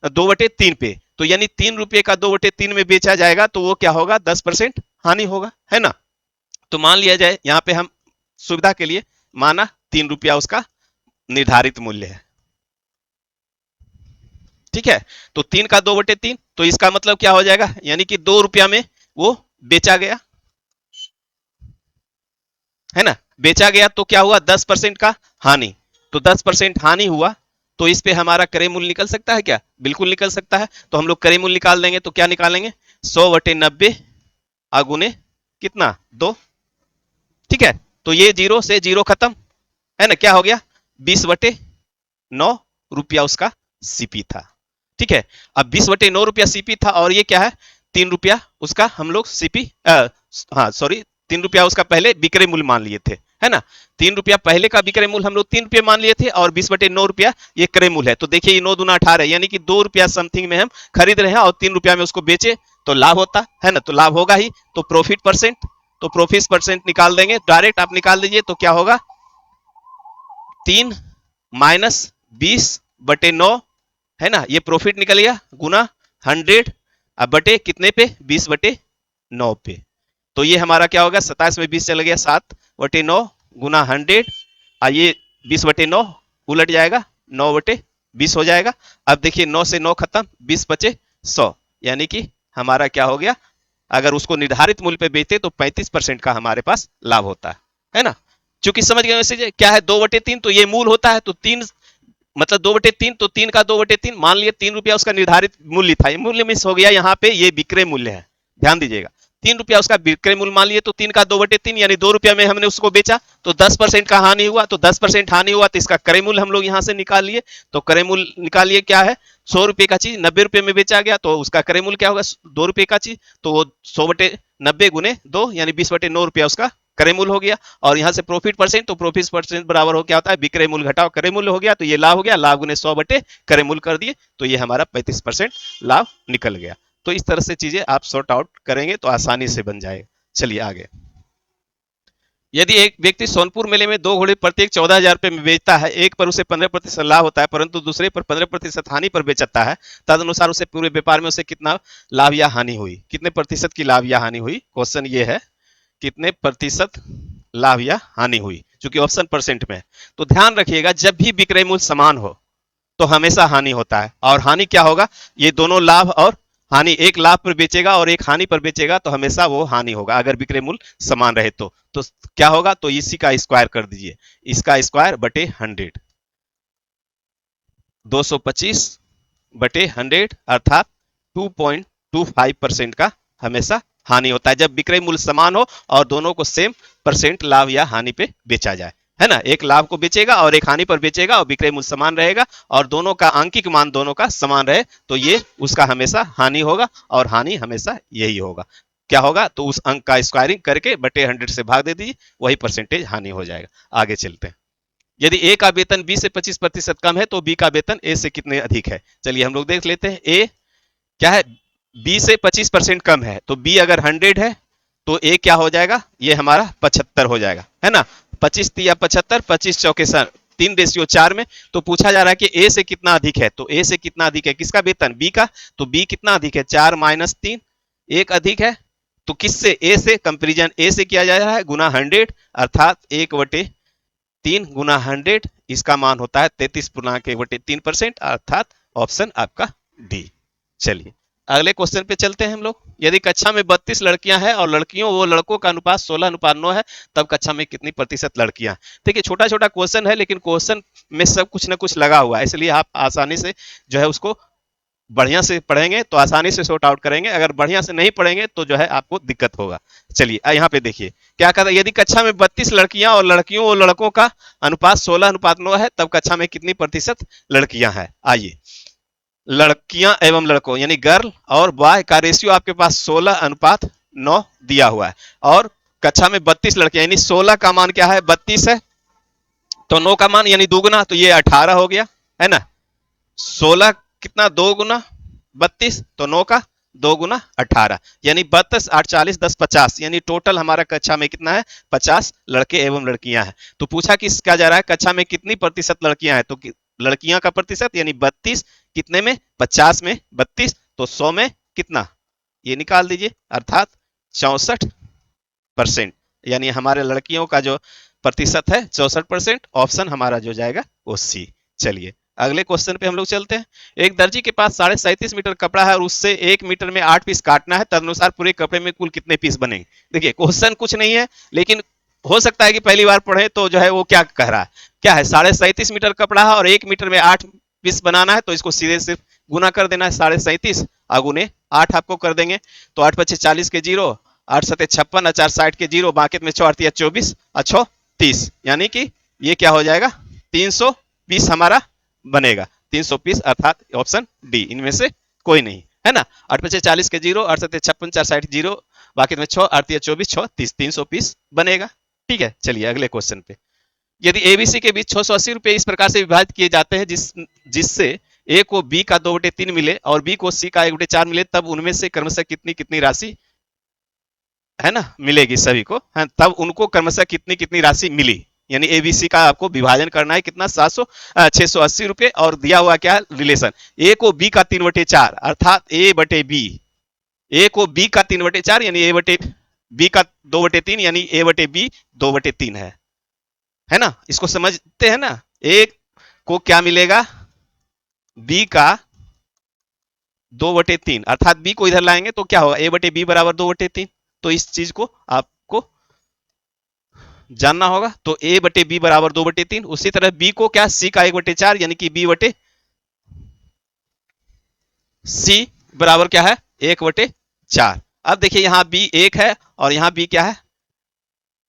2/3 पे, तो यानी 3 रुपये का 2/3 में बेचा जाएगा, तो वो क्या होगा, 10% हानि होगा, है ना। तो मान लिया जाए यहाँ पे हम सुविधा के लिए माना 3 रुपया उसका निर्धारित मूल्य है। ठीक है, तो 3 का 2/3, तो इसका मतलब क्या हो जाएगा, यानी कि 2 रुपया में वो बेचा गया, है ना, बेचा गया, तो क्या हुआ, 10% का हानि, तो 10% हानि हुआ, तो इस पे हमारा क्रय मूल्य निकल सकता है क्या, बिल्कुल निकल सकता है। तो हम लोग क्रय मूल्य निकाल देंगे, तो क्या निकालेंगे, 100/90 अगुने कितना, 2। ठीक है, तो ये 0 से 0 खत्म, है ना, क्या हो गया, 20/9 रुपया उसका सीपी था। ठीक है। अब 20/9 रुपया सीपी था और ये क्या है, 3 रुपया उसका हम लोग सीपी, हाँ सॉरी, 3 रुपया उसका पहले विक्रय मूल्य मान लिए थे, है ना। 3 रुपया पहले का विक्रय मूल्य हम लोग 3 रुपये मान लिए थे और 20/9 रुपया ये क्रय मूल्य है। तो देखिए ये 9 दूना 18 यानी कि 2 रुपया समथिंग में हम खरीद रहे हैं और 3 रुपया में उसको बेचे तो लाभ होता है ना, तो लाभ होगा ही। तो प्रॉफिट परसेंट, तो प्रॉफिट परसेंट निकाल देंगे, डायरेक्ट आप निकाल दीजिए तो क्या होगा, 3 - 20/9, है ना, ये प्रॉफिट निकल गया गुना 100, अब बटे कितने पे, 20/9 पे। तो ये हमारा क्या होगा, 27 में 20 चला गया, 7/9 गुना 100, और ये 20/9 उलट जाएगा, 9/20 हो जाएगा। अब देखिए 9 से 9 खत्म, 20 बचे 100, यानी कि हमारा क्या हो गया, अगर उसको निर्धारित मूल्य पे बेचते तो 35% का हमारे पास लाभ होता है ना। चूंकि समझ गए वैसे क्या है, 2/3 तो ये मूल होता है, तो 3 मतलब 2/3, तो 3 का 2/3 मान लिया, 3 रुपया उसका निर्धारित मूल्य था, ये मूल्य मिस हो गया यहाँ पे, ये विक्रय मूल्य है, ध्यान दीजिएगा। 3 रुपया उसका विक्रय मूल्य मान लिए, तो 3 का 2/3 यानी 2 रुपया में हमने उसको बेचा, तो 10% का हानि हुआ, तो 10% हानि हुआ तो इसका क्रय मूल्य हम लोग यहाँ से निकाल लिए। तो क्रय मूल्य निकालिए क्या है, 100 रुपये का चीज 90 रुपये में बेचा गया, तो उसका क्रय मूल्य क्या होगा, 2 रुपये का चीज, तो वो 100/90 गुने 2 यानी 20/9 रुपया उसका क्रय मूल्य हो गया। और यहाँ से प्रॉफिट परसेंट, तो प्रॉफिट परसेंट बराबर हो क्या होता है, विक्रय मूल्य घटाओ क्रय मूल्य हो गया, तो ये लाभ हो गया, लाभ गुने 100 क्रय मूल्य कर दिए, तो ये हमारा 35% लाभ निकल गया। तो इस तरह से चीजें आप सॉर्ट आउट करेंगे तो आसानी से बन जाएगा। चलिए आगे। यदि एक व्यक्ति सोनपुर मेले में 2 घोड़े प्रत्येक 14,000 रुपये में बेचता है, एक पर उसे 15% लाभ होता है परंतु दूसरे पर 15% हानि पर बेचता है, तदनुसार उसे पूरे व्यापार में उसे कितना लाभ या हानि हुई, कितने प्रतिशत की लाभ या हानि हुई, क्वेश्चन ये है, कितने प्रतिशत लाभ या हानि हुई, क्योंकि ऑप्शन परसेंट में है। तो ध्यान रखिएगा जब भी विक्रय मूल्य समान हो तो हमेशा हानि होता है, और हानि क्या होगा, ये दोनों लाभ और हानि, एक लाभ पर बेचेगा और एक हानि पर बेचेगा तो हमेशा वो हानि होगा अगर विक्रय मूल्य समान रहे तो क्या होगा, तो इसी का स्क्वायर कर दीजिए, इसका स्क्वायर बटे 100, 225/100 अर्थात 2.25% का हमेशा हानि होता है जब विक्रय मूल्य समान हो और दोनों को सेम परसेंट लाभ या हानि पे बेचा जाए, है ना। एक लाभ को बेचेगा और एक हानि पर बेचेगा और विक्रय मूल्य समान रहेगा और दोनों का आंकिक मान दोनों का समान रहे तो ये उसका हमेशा हानि होगा और हानि हमेशा यही होगा। क्या होगा, तो उस अंक का स्क्वायरिंग करके बटे 100 से भाग दे दीजिए, वही परसेंटेज हानि हो जाएगा। आगे चलते हैं। यदि ए का वेतन बी से 25% कम है तो बी का वेतन ए से कितने अधिक है। चलिए हम लोग देख लेते हैं। ए क्या है, बी से 25% कम है, तो बी अगर 100 है तो ए क्या हो जाएगा, ये हमारा 75 हो जाएगा, है ना। 25 या 75, 25 चौके 3/4 में। तो पूछा जा रहा है कि ए से कितना अधिक है, तो ए से कितना अधिक है, किसका वेतन, बी का, तो बी कितना अधिक है, 4 - 3, एक अधिक है, तो किससे, ए से, कंपेरिजन ए से किया जा रहा है गुना 100 अर्थात 1/3 गुना 100, इसका मान होता है 33.1/3% अर्थात ऑप्शन आपका डी। चलिए अगले क्वेश्चन पे चलते हैं हम लोग। यदि कक्षा में 32 लड़कियां हैं और लड़कियों वो लड़कों का अनुपात 16:9 है, तब कक्षा में कितनी प्रतिशत लड़कियां हैं। देखिए छोटा छोटा क्वेश्चन है लेकिन क्वेश्चन में सब कुछ ना कुछ लगा हुआ है, इसलिए आप आसानी से जो है उसको बढ़िया से पढ़ेंगे तो आसानी से सॉर्ट आउट करेंगे, अगर बढ़िया से नहीं पढ़ेंगे तो जो है आपको दिक्कत होगा। चलिए यहाँ पे देखिए क्या कहता है, यदि कक्षा में 32 लड़कियां और लड़कियों और लड़कों का अनुपात 16:9 है, तब कक्षा में कितनी प्रतिशत लड़कियां हैं। आइए, लड़कियां एवं लड़कों यानी गर्ल और बॉय का रेशियो आपके पास 16:9 दिया हुआ है और कक्षा में 32 लड़कियां यानी 16 का मान क्या है, 32 है, तो 9 का मान यानी दोगुना, तो ये 18 हो गया, है ना। 16 कितना, 2 गुना 32, तो 9 का 2 गुना 18 यानी 32 8 40 10 50 यानी टोटल हमारा कक्षा में कितना है, 50 लड़के एवं लड़कियां हैं। तो पूछा कि क्या जा रहा है, कक्षा में कितनी प्रतिशत लड़कियां हैं, तो लड़कियां का प्रतिशत यानी 32 कितने में, 50 में 32, तो 100 में कितना, ये निकाल दीजिए अर्थात 64%, यानी हमारे लड़कियों का जो प्रतिशत है 64%, ऑप्शन हमारा जो जाएगा वो सी। चलिए अगले क्वेश्चन पे हम लोग चलते हैं। एक दर्जी के पास 37.5 मीटर कपड़ा है और उससे 1 मीटर में 8 पीस काटना है, तदनुसार पूरे कपड़े में कुल कितने पीस बनेंगे। देखिए क्वेश्चन कुछ नहीं है लेकिन हो सकता है कि पहली बार पढ़े तो जो है वो क्या कह रहा है, क्या है 37.5 मीटर कपड़ा है और 1 मीटर में 8 पीस बनाना है, तो इसको सीधे सिर्फ गुना कर देना है, 37.5 अगुने 8 आपको कर देंगे, तो 8 × 40 के 0, 8 × 7 = 56, 4 × 60 के 0, बाकी में 4 × 3 = 24, 4 30 यानी कि ये क्या हो जाएगा, 300 पीस हमारा बनेगा, 320 अर्थात ऑप्शन डी, इनमें से कोई नहीं है ना। 8 पचे 40 के 0, 8 7 56, 4 60 0, बाकी में 6 8 24, 6 30, 320 बनेगा। ठीक है, चलिए अगले क्वेश्चन पे। यदि एबीसी के बीच 680 रुपए इस प्रकार से विभाजित किए जाते हैं जिससे ए को बी का 2/3 मिले और बी को सी का 1/4 मिले, तब उनमें से क्रमशः कितनी कितनी राशि है ना मिलेगी सभी को, है तब उनको क्रमशः कितनी कितनी राशि मिली। यानी एबीसी का आपको विभाजन करना है कितना 680 रुपए, और दिया हुआ क्या रिलेशन, ए को बी का 3/4 अर्थात ए बटे बी, ए को बी का 3/4 यानी ए बटे बी का 2/3 यानी ए बटे बी 2/3 है ना। इसको समझते हैं ना। ए को क्या मिलेगा, बी का 2/3 अर्थात बी को इधर लाएंगे तो क्या होगा, ए बटे बी बराबर 2/3। तो इस चीज को आपको जानना होगा। तो ए बटे बी बराबर 2/3। उसी तरह बी को क्या, सी का 1/4 यानी कि बी बटे सी बराबर क्या है 1/4। अब देखिए यहां बी 1 है और यहां बी क्या है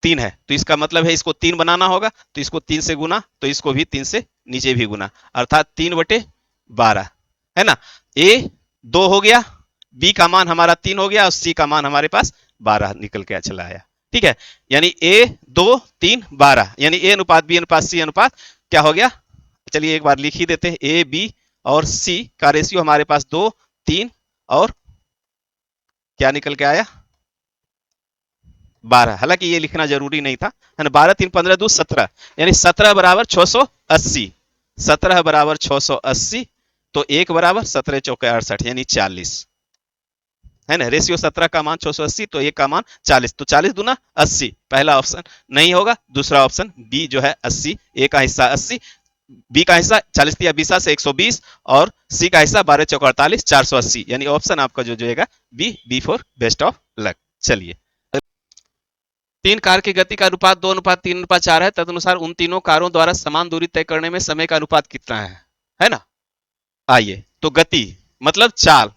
3 है, तो इसका मतलब है इसको 3 बनाना होगा, तो इसको 3 से गुना, तो इसको भी 3 से नीचे भी गुना, अर्थात 3/12 है ना। ए 2 हो गया, बी का मान हमारा 3 हो गया और सी का मान हमारे पास 12 निकल के चला आया। ठीक है, यानी ए 2 3 12 यानी ए अनुपात बी अनुपात सी अनुपात क्या हो गया। चलिए एक बार लिख ही देते हैं, ए बी और सी का रेशियो हमारे पास 2 3 और क्या निकल के आया 12। हालांकि ये लिखना जरूरी नहीं था, है ना। 12 3 15 2 17 यानी 17 बराबर 680, 17 बराबर 680, तो 1 बराबर 17 चौके 68 यानी 40 है ना। रेशियो 17 का मान 680 तो 1 का मान 40, तो 40 दूना 80, पहला ऑप्शन नहीं होगा, दूसरा ऑप्शन बी जो है 80, ए का हिस्सा 80, बी का हिस्सा 40 या 20 से 120 और सी का हिस्सा 12 चौक 48 480 यानी ऑप्शन आपका जो जाएगा be for best of luck. चलिए, 3 कार की गति का अनुपात 2:3:4 है, तदनुसार उन तीनों कारों द्वारा समान दूरी तय करने में समय का अनुपात कितना है ना। आइए, तो गति मतलब चाल,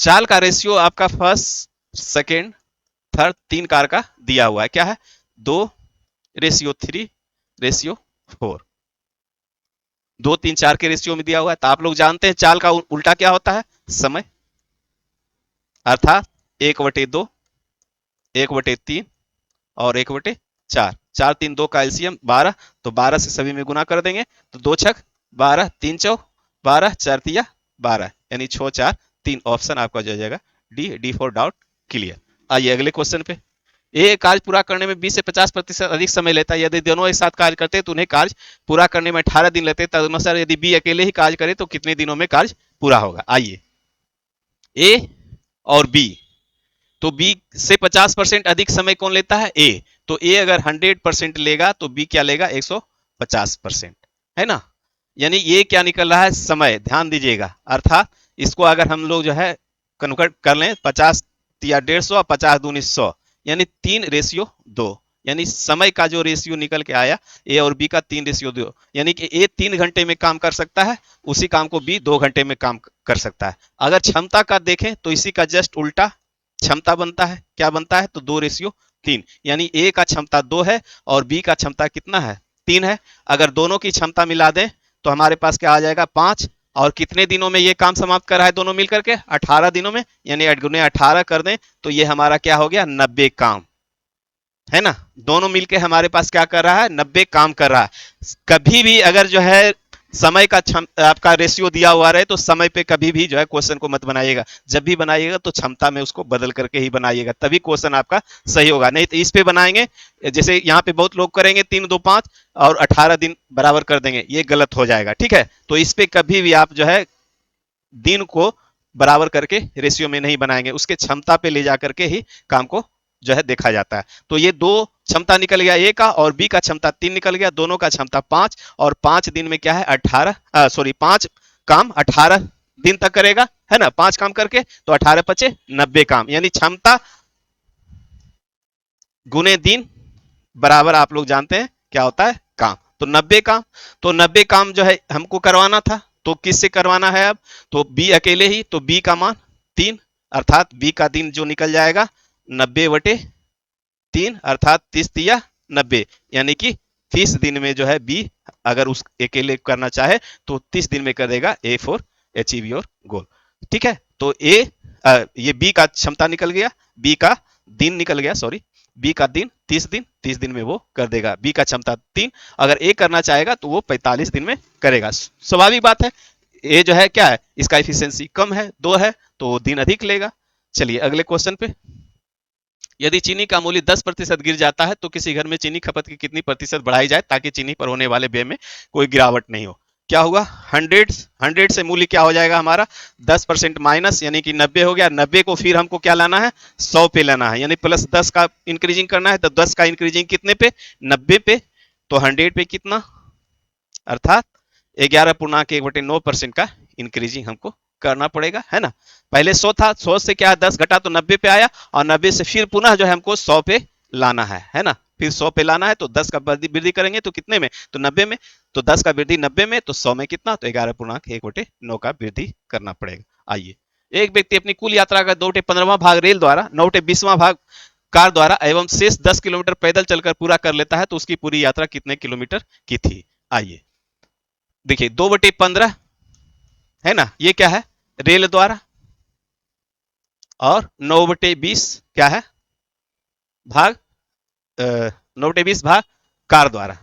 चाल का रेशियो आपका फर्स्ट सेकेंड थर्ड 3 कार का दिया हुआ है, क्या है 2:3:4, 2 3 4 के रेशियो में दिया हुआ है। तो आप लोग जानते हैं चाल का उल्टा क्या होता है, समय, अर्थात 1/2, 1/3 और 1/4, 4 3 2 का एलसीएम 12, तो 12 से सभी में गुना कर देंगे, तो 2 छक 12, 3 चौक 12, 4 तिया 12 यानी 6 4 3, ऑप्शन आपका जो जाएगा डी फॉर डाउट क्लियर। आइए अगले क्वेश्चन पे। ये कार्य पूरा करने में 20 से 50% अधिक समय लेता है। यदि दोनों एक साथ कार्य करते हैं तो उन्हें कार्य पूरा करने में 18 दिन लेते हैं। तदनुसार यदि बी अकेले ही कार्य करे तो कितने दिनों में कार्य पूरा होगा। आइए, ए और बी, तो बी से 50% अधिक समय कौन लेता है, ए। तो ए अगर 100% लेगा तो बी क्या लेगा 150%, है ना। यानी ये क्या निकल रहा है समय, ध्यान दीजिएगा, अर्थात इसको अगर हम लोग जो है कन्वर्ट कर लें 50 या 150 50 दूनी 100 यानी 3:2, यानी समय का जो रेशियो निकल के आया ए और बी का 3:2, यानी कि ए 3 घंटे में काम कर सकता है, उसी काम को बी 2 घंटे में काम कर सकता है। अगर क्षमता का देखें तो इसी का जस्ट उल्टा क्षमता बनता है, क्या बनता है तो 2:3, यानी ए का क्षमता 2 है और बी का क्षमता कितना है 3 है। अगर दोनों की क्षमता मिला दें तो हमारे पास क्या आ जाएगा 5, और कितने दिनों में ये काम समाप्त कर रहा है दोनों मिलकर के 18 दिनों में, यानी 8 गुने 18 कर दें तो ये हमारा क्या हो गया 90 काम, है ना। दोनों मिलके हमारे पास क्या कर रहा है 90 काम कर रहा है। कभी भी अगर जो है समय का आपका रेशियो दिया हुआ रहे तो समय पे कभी भी जो है क्वेश्चन को मत बनाइएगा, जब भी बनाइएगा तो क्षमता में उसको बदल करके ही बनाइएगा, तभी क्वेश्चन आपका सही होगा। नहीं तो इस पे बनाएंगे जैसे यहाँ पे बहुत लोग करेंगे 3 2 5 और 18 दिन बराबर कर देंगे, ये गलत हो जाएगा। ठीक है, तो इस पे कभी भी आप जो है दिन को बराबर करके रेशियो में नहीं बनाएंगे, उसके क्षमता पे ले जा करके ही काम को जो है देखा जाता है। तो ये 2 क्षमता निकल गया ए का और बी का क्षमता 3 निकल गया, दोनों का क्षमता 5, और 5 दिन में क्या है 5 काम 18 दिन तक करेगा, है ना। 5 काम करके तो 18 पचे 90 काम, यानी क्षमता गुने दिन बराबर आप लोग जानते हैं क्या होता है काम, तो 90 काम। तो 90 काम जो है हमको करवाना था, तो किससे करवाना है अब, तो बी अकेले ही, तो बी का मान 3, अर्थात बी का दिन जो निकल जाएगा 90/3 अर्थात 30 या 90, यानी कि 30 दिन में जो है बी अगर उस अकेले करना चाहे तो 30 दिन में कर देगा A for achieve your goal. ठीक है, तो ये बी का क्षमता निकल गया, बी का दिन निकल गया, सॉरी, बी का दिन 30 दिन, 30 दिन में वो कर देगा। बी का क्षमता 3, अगर ए करना चाहेगा तो वो 45 दिन में करेगा। स्वाभाविक बात है, ए जो है क्या है, इसका एफिशिएंसी कम है, 2 है, तो दिन अधिक लेगा। चलिए अगले क्वेश्चन पे, यदि चीनी का मूल्य 10% गिर जाता है तो किसी घर में चीनी खपत की कितनी प्रतिशत बढ़ाई जाए ताकि चीनी पर होने वाले व्यय में कोई गिरावट नहीं हो। क्या हुआ, 100 से मूल्य क्या हो जाएगा हमारा 10% माइनस, यानी कि 90 हो गया। 90 को फिर हमको क्या लाना है, 100 पे लाना है, यानी प्लस 10 का इंक्रीजिंग करना है। तो 10 का इंक्रीजिंग कितने पे, 90 पे, तो 100 पे कितना, अर्थात 11.1/9% का इंक्रीजिंग हमको करना पड़ेगा, है ना। पहले 100 था, 100 से क्या 10 घटा तो 90 पे आया, और 90 से फिर पुनः जो है हमको 100 पे लाना है ना। फिर 100 पे लाना है तो 10 का वृद्धि करेंगे तो कितने में, तो 90 में, तो 10 का वृद्धि 90 में, तो 100 में कितना, तो 11.1/9 का वृद्धि करना पड़ेगा। आइए, एक व्यक्ति अपनी कुल यात्रा का 2/15वां भाग रेल द्वारा, 9/20वां भाग कार द्वारा एवं शेष 10 किलोमीटर पैदल चलकर पूरा कर लेता है तो उसकी पूरी यात्रा कितने किलोमीटर की थी। आइए देखिए, 2/15 है ना, ये क्या है, रेल द्वारा, और 9/20 क्या है, भाग 9/20 भाग कार द्वारा,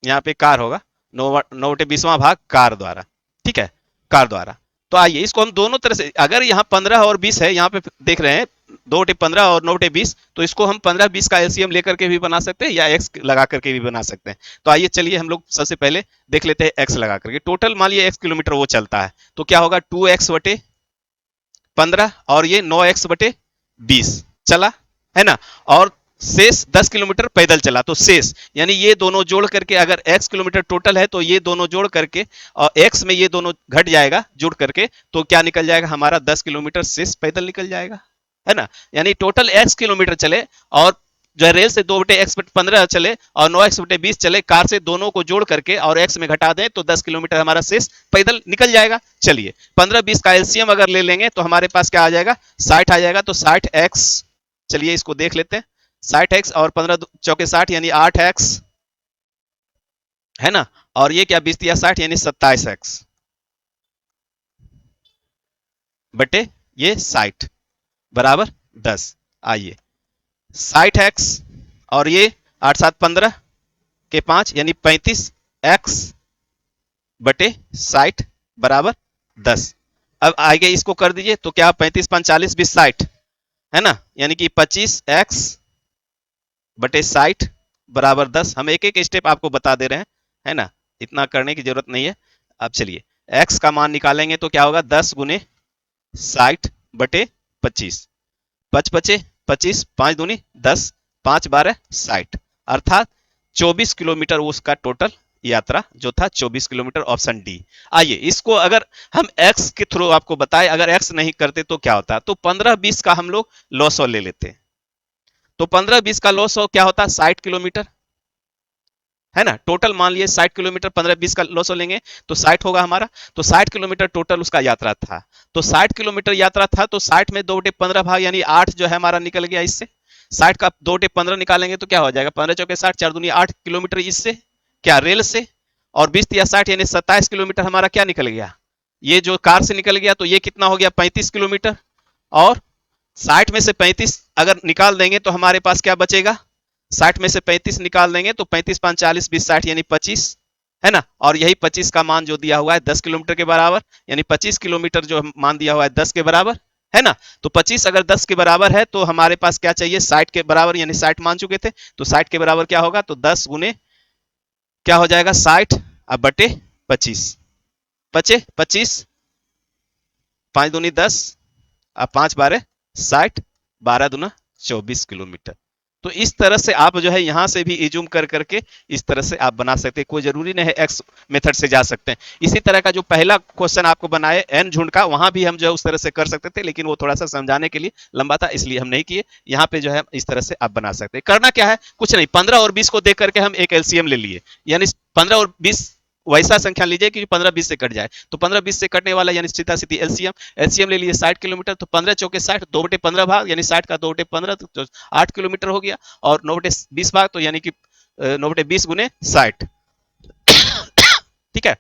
यहाँ पे कार होगा, 9/20वां भाग कार द्वारा, ठीक है, कार द्वारा। तो आइए इसको हम दोनों तरह से, अगर यहाँ 15 और 20 है, यहाँ पे देख रहे हैं 2/15 और 9/20, तो इसको हम 15-20 का एलसीएम लेकर के भी बना सकते हैं या एक्स लगा करके भी बना सकते हैं। तो आइए चलिए हम लोग सबसे पहले देख लेते हैं एक्स लगा करके। टोटल मान लिया x किलोमीटर वो चलता है, तो क्या होगा 2x/15, और ये 9x/20 चला, है ना, और शेष 10 किलोमीटर पैदल चला, तो शेष यानी ये दोनों जोड़ करके, अगर x किलोमीटर टोटल है तो ये दोनों जोड़ करके, और x में ये दोनों घट जाएगा जुड़ करके, तो क्या निकल जाएगा हमारा 10 किलोमीटर शेष पैदल निकल जाएगा, है ना। यानी टोटल x किलोमीटर चले, और जो है रेल से 2/x/15 चले और 9x/20 चले, कार से दोनों को जोड़ करके और x में घटा दें तो 10 किलोमीटर हमारा शेष पैदल निकल जाएगा। चलिए 15-20 का एलसीएम अगर ले लेंगे तो हमारे पास क्या आ जाएगा, 60 आ जाएगा, तो 60x, चलिए इसको देख लेते हैं, 60x और 15×4 = 60 यानी 8x, है ना, और ये क्या 20×60 यानी 27x बटे ये 60 बराबर 10। आइए 60x और ये 8×7 = 15 के 5 यानी 35x बटे 60 बराबर 10। अब आगे इसको कर दीजिए, तो क्या 35×5 = 40, 20 60, है ना, यानी कि 25x बटे 60 बराबर 10। हम एक एक स्टेप आपको बता दे रहे हैं, है ना, इतना करने की जरूरत नहीं है। अब चलिए x का मान निकालेंगे तो क्या होगा, 10 × 60 बटे 25, 5 बचे 25, 5 दूनी 10, 5 12 60, अर्थात 24 किलोमीटर उसका टोटल यात्रा जो था 24 किलोमीटर, ऑप्शन डी। आइए इसको अगर हम x के थ्रू आपको बताएं, अगर x नहीं करते तो क्या होता, तो 15-20 का हम लोग लॉस ले लेते हैं, तो 15-20 का लॉस क्या होता, 60 किलोमीटर, है ना। टोटल मान लिए 60 किलोमीटर, 15-20 का लॉस लेंगे तो 60 होगा हमारा, तो 60 किलोमीटर टोटल उसका यात्रा था, तो 60 किलोमीटर यात्रा था, तो 60 में 2/15 भाग यानी 8 जो है हमारा निकल गया इससे। 60 का 2/15 निकालेंगे तो क्या हो जाएगा, 15×4 = 60, 4 दूनी 8 किलोमीटर इससे क्या, रेल से, और 20×60 यानी 27 किलोमीटर हमारा क्या निकल गया, ये जो कार से निकल गया, तो ये कितना हो गया 35 किलोमीटर, और 60 में से 35 अगर निकाल देंगे तो हमारे पास क्या बचेगा, 60 में से 35 निकाल देंगे तो 35×5 = 40, 20 60 यानी 25, है ना, और यही 25 का मान जो दिया हुआ है 10 किलोमीटर के बराबर, यानी 25 किलोमीटर जो मान दिया हुआ है 10 के बराबर, है ना। तो 25 अगर 10 के बराबर है तो हमारे पास क्या चाहिए, 60 के बराबर, यानी 60 मान चुके थे, तो 60 के बराबर क्या होगा, तो 10 × क्या हो जाएगा 60 अब बटे 25, बचे 25, 5 दूनी 10, अब 5 12 60, 12 दूना 24 किलोमीटर। तो इस तरह से आप जो है यहां से भी इज्यूम कर करके इस तरह से आप बना सकते हैं, कोई जरूरी नहीं है एक्स मेथड से जा सकते हैं। इसी तरह का जो पहला क्वेश्चन आपको बनाए एन झुंड का, वहां भी हम जो है उस तरह से कर सकते थे, लेकिन वो थोड़ा सा समझाने के लिए लंबा था इसलिए हम नहीं किए। यहाँ पे जो है इस तरह से आप बना सकते हैं। करना क्या है, कुछ नहीं, 15 और 20 को देख करके हम एक एलसीएम ले लिए, यानी 15 और 20 वैसा संख्या लीजिए कि 15-20 से कट जाए, तो 15-20 से कटने वाला यानी सीधा सीधी एलसीएम, एलसीएम ले लिए 60 किलोमीटर, तो 15×4 = 60, 2/15 भाग यानी 60 का 2/15 तो 8 किलोमीटर हो गया, और 9/20 भाग तो यानी कि 9/20 × 60, ठीक है,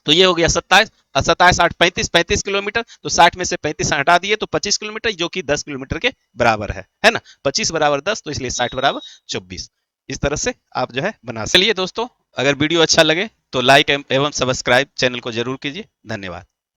तो ये हो गया 27, 27 8 35, 35 किलोमीटर। तो 60 में से 35 हटा दिए तो 25 किलोमीटर, जो कि 10 किलोमीटर के बराबर है ना। 25 बराबर 10, तो इसलिए 60 बराबर 24। इस तरह से आप जो है बना। चलिए दोस्तों, अगर वीडियो अच्छा लगे तो लाइक एवं सब्सक्राइब चैनल को जरूर कीजिए। धन्यवाद।